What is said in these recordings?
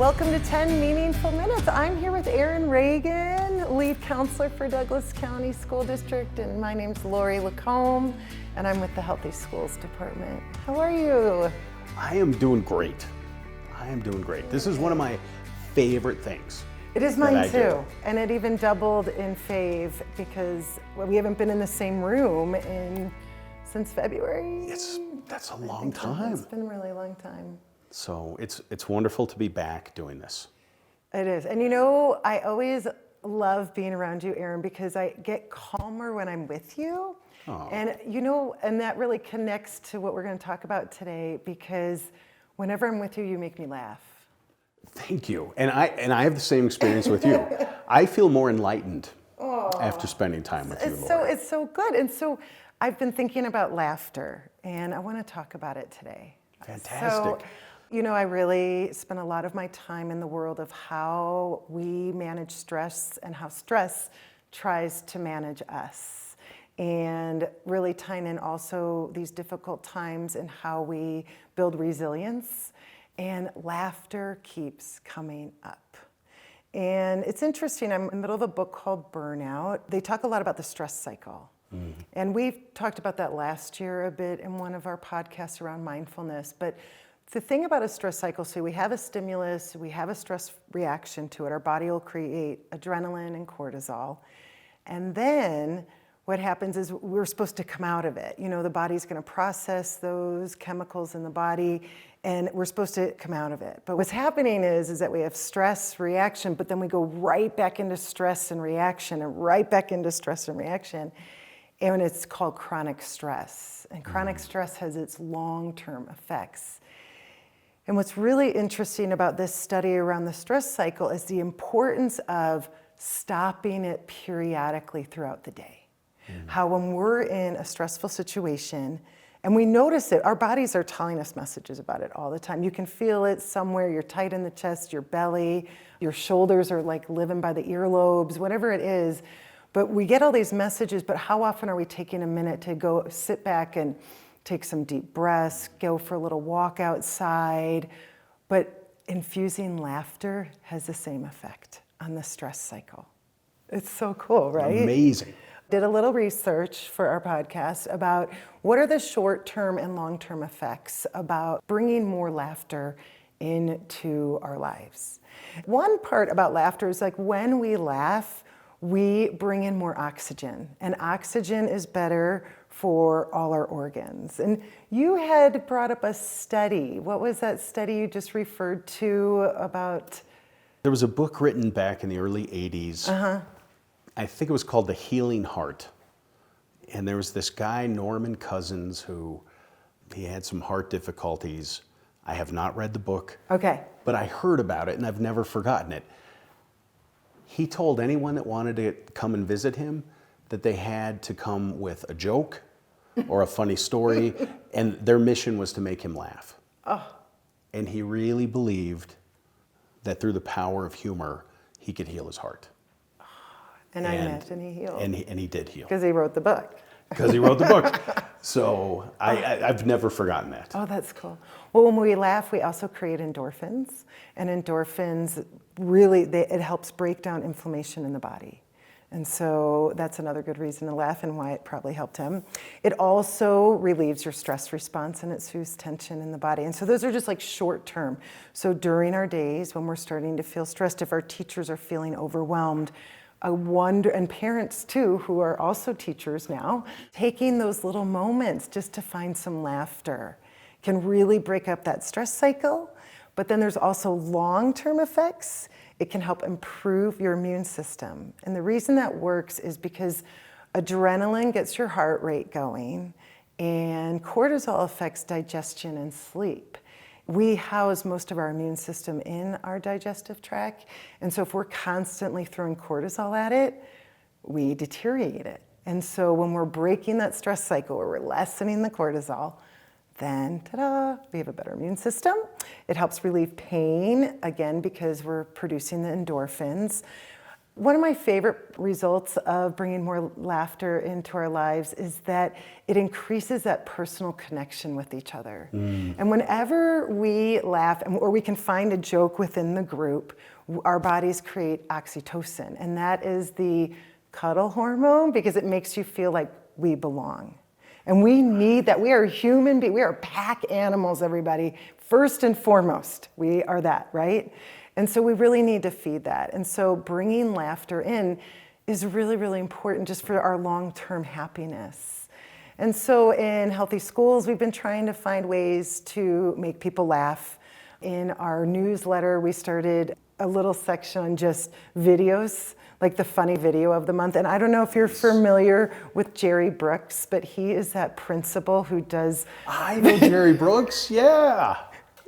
Welcome to 10 Meaningful Minutes. I'm here with Ragon, lead counselor for Douglas County School District, and my name's LaComb, and I'm with the Healthy Schools Department. How are you? I am doing great. This is one of my favorite things. It is mine too, and it even doubled in fave because we haven't been in the same room since February. That's a long time. It's been a really long time. So it's wonderful to be back doing this. It is. And you know, I always love being around you, Aaron, because I get calmer when I'm with you. Oh. And you know, and that really connects to what we're going to talk about today, because whenever I'm with you, you make me laugh. Thank you. And I have the same experience with you. I feel more enlightened after spending time with you, Lori. It's so good. And so I've been thinking about laughter, and I want to talk about it today. Fantastic. So, you know, I really spend a lot of my time in the world of how we manage stress and how stress tries to manage us. And really tying in also these difficult times and how we build resilience. And laughter keeps coming up. And it's interesting, I'm in the middle of a book called Burnout. They talk a lot about the stress cycle. And we've talked about that last year a bit in one of our podcasts around mindfulness. But the thing about a stress cycle, so we have a stimulus, we have a stress reaction to it. Our body will create adrenaline and cortisol. And then what happens is we're supposed to come out of it. You know, the body's going to process those chemicals in the body, and we're supposed to come out of it. But what's happening is that we have stress reaction, but then we go right back into stress and reaction, and right back into stress and reaction. And it's called chronic stress. And chronic stress has its long-term effects. And what's really interesting about this study around the stress cycle is the importance of stopping it periodically throughout the day. How when we're in a stressful situation, and we notice it, our bodies are telling us messages about it all the time. You can feel it somewhere, you're tight in the chest, your belly, your shoulders are like living by the earlobes, whatever it is. But we get all these messages, but how often are we taking a minute to go sit back and take some deep breaths, go for a little walk outside? But infusing laughter has the same effect on the stress cycle. It's so cool, right? Amazing. Did a little research for our podcast about what are the short-term and long-term effects about bringing more laughter into our lives. One part about laughter is like when we laugh, we bring in more oxygen, and oxygen is better for all our organs. And you had brought up a study. What was that study you just referred to about? There was a book written back in the early 80s. I think it was called The Healing Heart. And there was this guy, Norman Cousins, who he had some heart difficulties. I have not read the book. Okay. But I heard about it, and I've never forgotten it. He told anyone that wanted to come and visit him that they had to come with a joke or a funny story, and their mission was to make him laugh. And he really believed that through the power of humor, he could heal his heart. And I imagine he healed. And he did heal. Because he wrote the book. Because he wrote the book. So I've never forgotten that. Oh, that's cool. Well, when we laugh, we also create endorphins. And endorphins really, it helps break down inflammation in the body. And so that's another good reason to laugh and why it probably helped him. It also relieves your stress response and it soothes tension in the body. And so those are just like short term. So during our days when we're starting to feel stressed, if our teachers are feeling overwhelmed, I wonder, and parents too, who are also teachers now, taking those little moments just to find some laughter can really break up that stress cycle. But then there's also long-term effects. It can help improve your immune system. And the reason that works is because adrenaline gets your heart rate going, and cortisol affects digestion and sleep. We house most of our immune system in our digestive tract. And so if we're constantly throwing cortisol at it, we deteriorate it. And so when we're breaking that stress cycle, where we're lessening the cortisol, then ta-da, we have a better immune system. It helps relieve pain, again, because we're producing the endorphins. One of my favorite results of bringing more laughter into our lives is that it increases that personal connection with each other. And whenever we laugh, or we can find a joke within the group, our bodies create oxytocin. And that is the cuddle hormone because it makes you feel like we belong. And we need that. We are human beings. We are pack animals, everybody. First and foremost, we are that, right? And so we really need to feed that. And so bringing laughter in is really, really important just for our long-term happiness. And so in Healthy Schools, we've been trying to find ways to make people laugh. In our newsletter, we started a little section on just videos, like the funny video of the month. And I don't know if you're familiar with Jerry Brooks, but he is that principal who does... I know Jerry Brooks, yeah.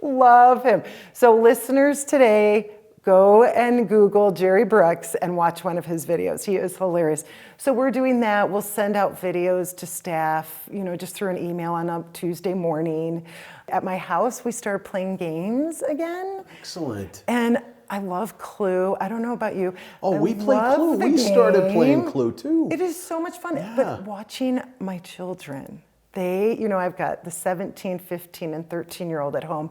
Love him. So listeners today, go and Google Jerry Brooks and watch one of his videos. He is hilarious. So we're doing that. We'll send out videos to staff, just through an email on a Tuesday morning. At my house, we started playing games again. Excellent. And I love Clue. I don't know about you. Oh, we play love Clue. the We started game. playing Clue too. It is so much fun. Yeah. But watching my children, I've got the 17, 15, and 13-year-old at home.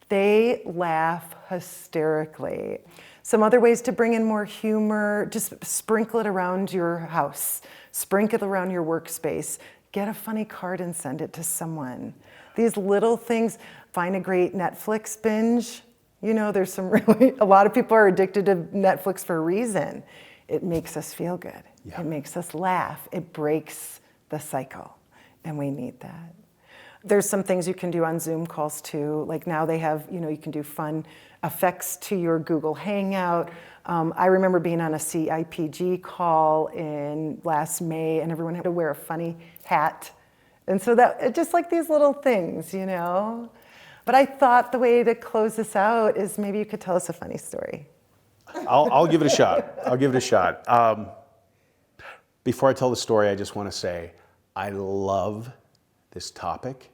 They laugh hysterically. Some other ways to bring in more humor, just sprinkle it around your house, sprinkle it around your workspace, get a funny card and send it to someone. These little things, find a great Netflix binge. There's a lot of people are addicted to Netflix for a reason. It makes us feel good. Yeah. It makes us laugh. It breaks the cycle. And we need that. There's some things you can do on Zoom calls too. Like now they have, you can do fun effects to your Google Hangout. I remember being on a CIPG call in last May and everyone had to wear a funny hat. And so that, just like these little things, But I thought the way to close this out is maybe you could tell us a funny story. I'll give it a shot. I'll give it a shot. Before I tell the story, I just want to say I love this topic,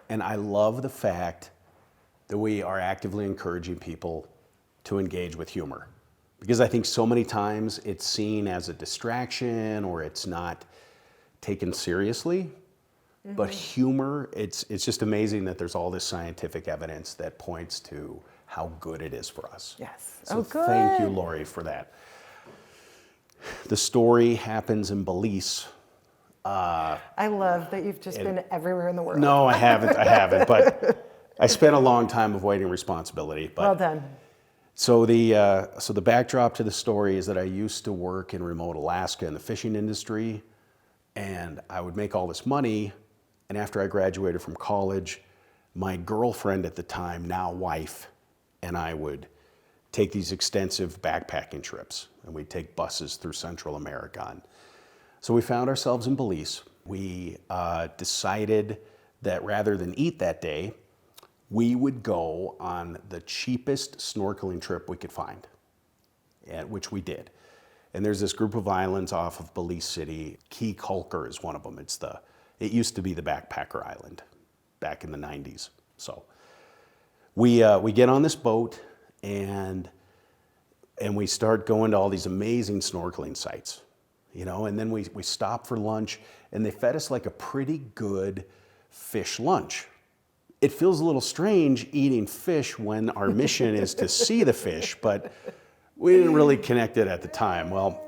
and I love the fact that we are actively encouraging people to engage with humor. Because I think so many times it's seen as a distraction or it's not taken seriously. But humor, it's just amazing that there's all this scientific evidence that points to how good it is for us. Yes. So Oh, good. thank you, Lori, for that. The story happens in Belize. I love that you've just been everywhere in the world. No, I haven't, but I spent a long time avoiding responsibility. But Well done. So the backdrop to the story is that I used to work in remote Alaska in the fishing industry, and I would make all this money. And after I graduated from college, my girlfriend at the time, now wife, and I would take these extensive backpacking trips, and we'd take buses through Central America. And so we found ourselves in Belize. We decided that rather than eat that day, we would go on the cheapest snorkeling trip we could find, which we did. And there's this group of islands off of Belize City. Key Kulker is one of them. It used to be the backpacker island back in the 90s. So we get on this boat and we start going to all these amazing snorkeling sites, and then we stop for lunch and they fed us like a pretty good fish lunch. It feels a little strange eating fish when our mission is to see the fish, but we didn't really connect it at the time. Well,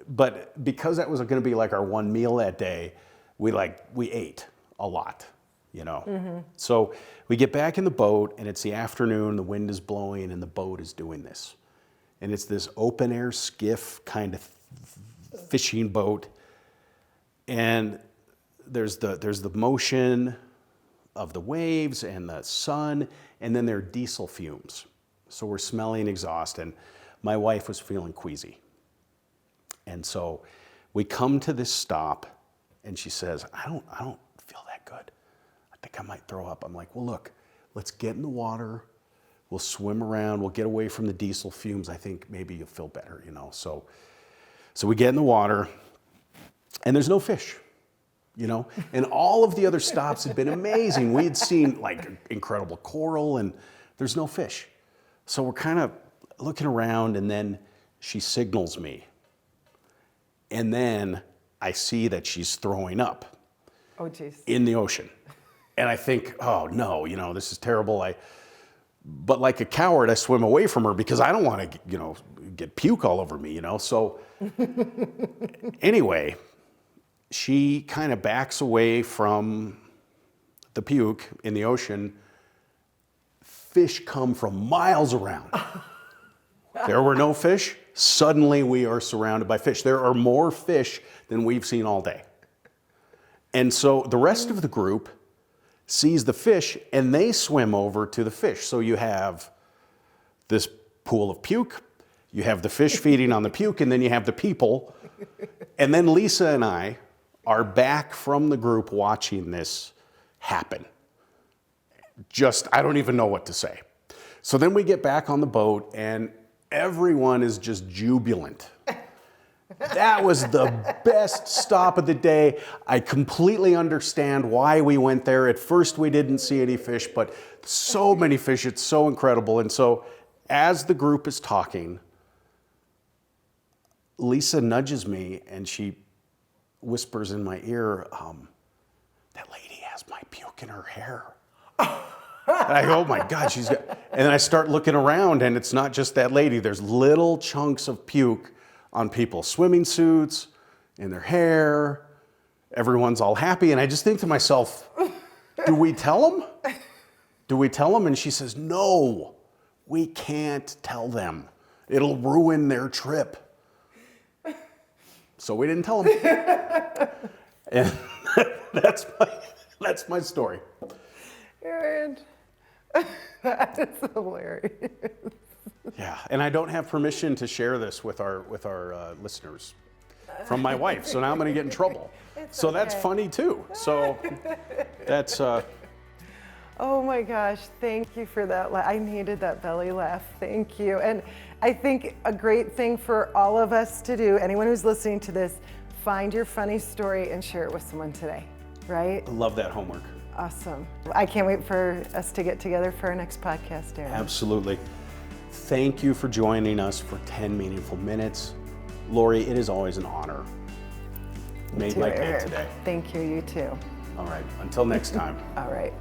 but because that was going to be like our one meal that day, we ate a lot, So we get back in the boat and it's the afternoon, the wind is blowing and the boat is doing this. And it's this open air skiff kind of fishing boat. And there's the motion of the waves and the sun, and then there are diesel fumes. So we're smelling exhaust, and my wife was feeling queasy. And so we come to this stop, and she says, I don't feel that good. I think I might throw up. I'm like, well, look, let's get in the water. We'll swim around. We'll get away from the diesel fumes. I think maybe you'll feel better, So we get in the water, and there's no fish. And all of the other stops had been amazing. We had seen like incredible coral and there's no fish. So we're kind of looking around and then she signals me. And then I see that she's throwing up Oh, geez. in the ocean. And I think, oh no, this is terrible. But like a coward, I swim away from her because I don't want to, get puke all over me, So anyway, she kind of backs away from the puke in the ocean. Fish come from miles around. There were no fish. Suddenly we are surrounded by fish. There are more fish than we've seen all day. And so the rest of the group sees the fish and they swim over to the fish. So you have this pool of puke, you have the fish feeding on the puke, and then you have the people. And then Lisa and I are back from the group watching this happen. I don't even know what to say. So then we get back on the boat and everyone is just jubilant. That was the best stop of the day. I completely understand why we went there. At first we didn't see any fish, but so many fish, it's so incredible. And so as the group is talking, Lisa nudges me and she whispers in my ear, that lady has my puke in her hair. And I go, oh my God, and then I start looking around and it's not just that lady. There's little chunks of puke on people's swimming suits, in their hair. Everyone's all happy. And I just think to myself, do we tell them? Do we tell them? And she says, no, we can't tell them. It'll ruin their trip. So we didn't tell them. And that's my story. Aaron, that is hilarious. Yeah, and I don't have permission to share this with our listeners from my wife, so now I'm going to get in trouble. So okay. That's funny too. So that's. Oh my gosh! Thank you for that. I needed that belly laugh. Thank you. And I think a great thing for all of us to do, anyone who's listening to this, find your funny story and share it with someone today. Right? I love that homework. Awesome. I can't wait for us to get together for our next podcast, Aaron. Absolutely. Thank you for joining us for 10 Meaningful Minutes. Lori, it is always an honor. Made my day today. Thank you, you too. All right, until next time. All right.